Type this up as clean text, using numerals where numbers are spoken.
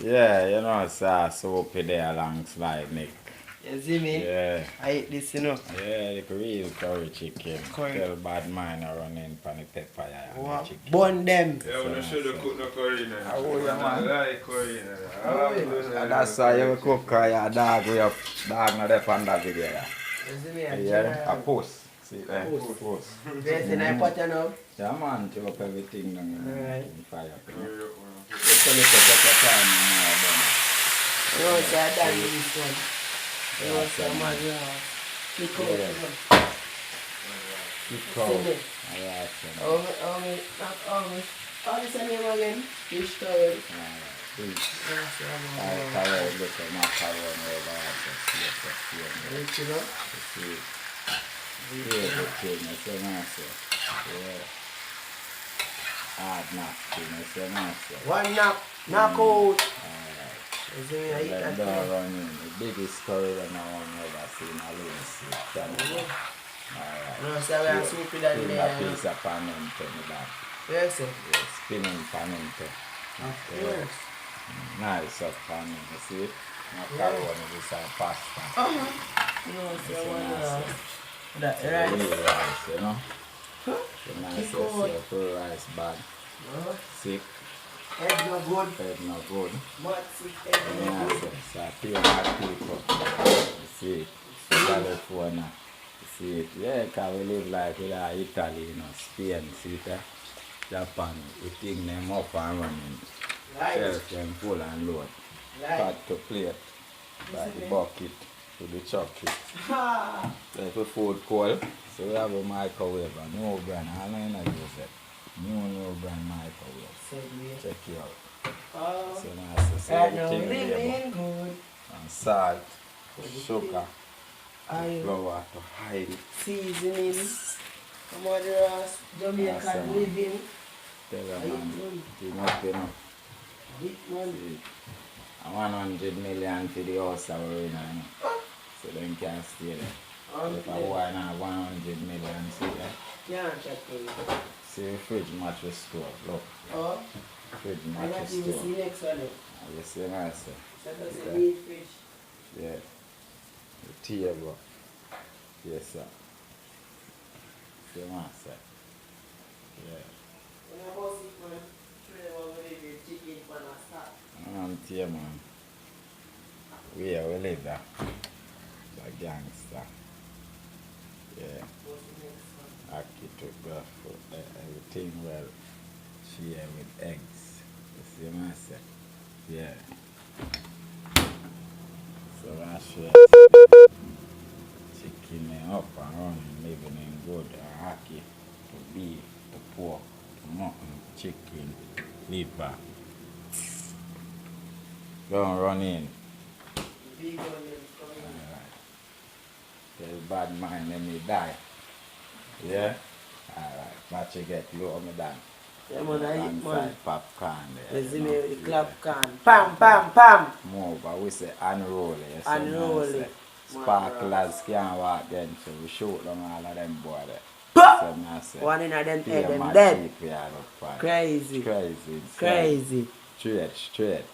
Yeah, you know, sir, soap there alongside Nick. You see me? Yeah. I eat this, you know. Yeah, the real curry chicken. Curry. Tell bad man I run in pan the pepper and the chicken. Bun them. Yeah, we should have cooked no curry in there. Oh, yeah, man. I like curry in there. And that's why you cook your dog with your dog not there on that video. You see me? Yeah, a post. See there? Post. There's in I pot you know. Yeah, man, chop up everything down Alright. in fire. You know, say I done with this one. You know, say man, you know. Click out, you know. See me? How is your name again? Fish towel. Rich, you know? One knock out. You see me? I eat that too. The biggest curry that I want ever seen alone. No, say we are soup with that Spin there. a piece of panente in the back. Yes, sir. Yeah, spinning panente. Of course. Nice of panente, you see it? Macaroni with some pasta. No, say one that Real rice. rice, you know? The nice full rice bag. Sick, Egg no good. head not good. But sick egg no Nice, good. so I feel my people. You see it? California. You see it? Yeah, because we live like with Italy, you know, Spain, see it? Japan, we think them up and running. Right. Shelf them full and load. Right. Cut to plate. By the bucket to the chocolate. Ha! Like the food cold. So we have a microwave, a no brand. I don't know use it. No brand microwave. Said we. Check it out. Oh. So nice. So Right now, everything living there, good. and salt, sugar, Oil, flour to hide it. seasoning. Come on, the Ross. Jamaican Awesome. living. Tell them, Right, man, man. enough. Big man. See, and 100 million for the house that we're in, you know. So them can't stay there. If I want 100 million, see there. Yeah, check it. See the fridge mattress store, look. Oh, Fridge I got mattress you store. see next one. You see nice. So that's a neat fish. Yeah. The table. Yes, sir. See nice. Yeah. When I was sick, man, three of them live chicken for a start. Here, man. We live there. The gangster. Yeah. What's the next one? Architecture, everything well. Share with eggs. You see myself? Yeah. So I share chicken up and running, living in good, hockey, to beef, to pork, to mutton, chicken, liver. Don't run in. Big one is coming. Alright. Tell bad mind let me die. Yeah? Alright. But you get low me down. Yeah, man, I eat, man. Popcorn there. You see me, the clap can. Pam, pam, pam. Move, but we say unroll it. You see Unroll me, I say. it. Sparklers can't walk then, so we shoot them all of them boy there. Bah! So me I say, One in a them pay head, them my dead. cheap yard up for it. Crazy. Crazy. Crazy. Straight.